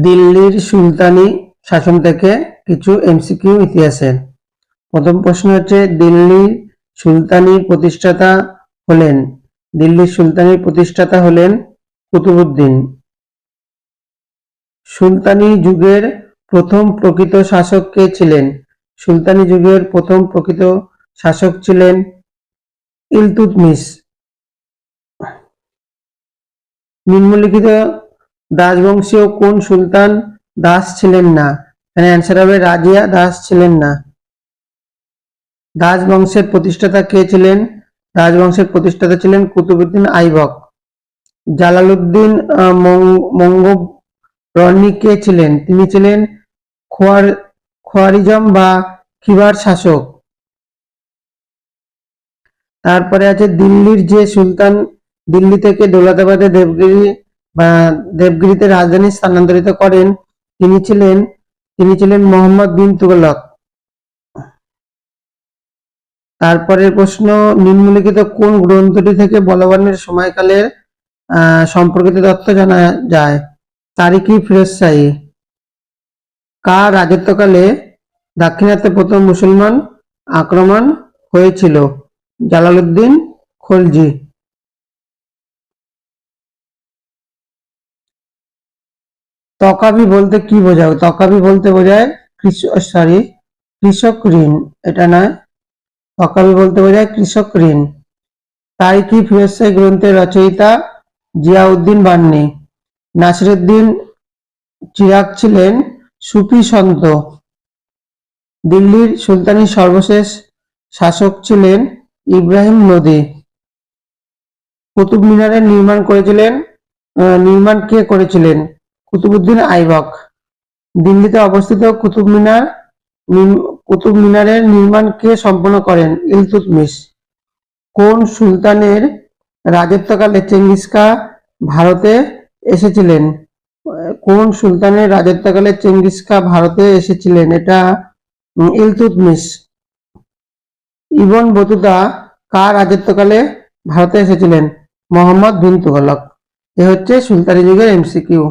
দিল্লির সুলতানি শাসন থেকে কিছু এমসিকিউ ইতিহাসের। প্রথম প্রশ্ন হচ্ছে দিল্লির সুলতানির প্রতিষ্ঠাতা হলেন কুতুবউদ্দিন। সুলতানি যুগের প্রথম প্রকৃত শাসক কে ছিলেন? সুলতানি যুগের প্রথম প্রকৃত শাসক ছিলেন ইলতুৎমিশ। নিম্নলিখিত দাসবংশীয় কোন সুলতান দাস ছিলেন না? এখানে অ্যান্সার হবে রাজিয়া দাস ছিলেন না। দাসবংশের প্রতিষ্ঠাতা কে ছিলেন? রাজবংশের প্রতিষ্ঠাতা ছিলেন কুতুবউদ্দিন আইবক। জালালউদ্দিন মঙ্গবরণী কে ছিলেন? তিনি ছিলেন খোয়ারিজম বা খিবার শাসক। তারপরে আছে দিল্লির যে সুলতান দিল্লি থেকে দৌলতাবাদে দেবগিরিতে রাজধানী স্থানান্তরিত করেন তিনি ছিলেন মোহাম্মদ বিন তুগলক। তারপরের প্রশ্ন, নিম্নলিখিত কোন গ্রন্থটি থেকে বলবানের সময়কালের সম্পর্কিত তথ্য জানা যায়? তারিখি ফিরোজ শাহী। কার রাজত্বকালে দাক্ষিণাত্যে প্রথম মুসলমান আক্রমণ হয়েছিল? জালালউদ্দিন খলজি। তকাবি বলতে কি বোঝায়? তকাবি বলতে বোঝায় কৃষক ঋণ। এটা নয়, তকাবি বলতে বোঝায় কৃষক ঋণ। তারিখি ফিরোজ শাহী গ্রন্থের রচয়িতা জিয়াউদ্দিন বান্নি। নাসিরউদ্দিন চিরাগ ছিলেন সুফি সন্ত। দিল্লির সুলতানি সর্বশেষ শাসক ছিলেন ইব্রাহিম লোদি। কুতুব মিনারের নির্মাণ কে করেছিলেন? কুতুবউদ্দিন আইবক। দিল্লিতে অবস্থিত কুতুব মিনারের নির্মাণ কে সম্পন্ন করেন? ইলতুৎমিশ। কোন সুলতানের রাজত্বকালে চেঙ্গিস খাঁ ভারতে এসেছিলেন? কোন সুলতানের রাজত্বকালে চেঙ্গিস খাঁ ভারতে এসেছিলেন? এটা ইলতুৎমিশ। ইবন বতুতা কার রাজত্বকালে ভারতে এসেছিলেন? মোহাম্মদ বিন তুগলক। এ হচ্ছে সুলতানি যুগের এমসিকিউ।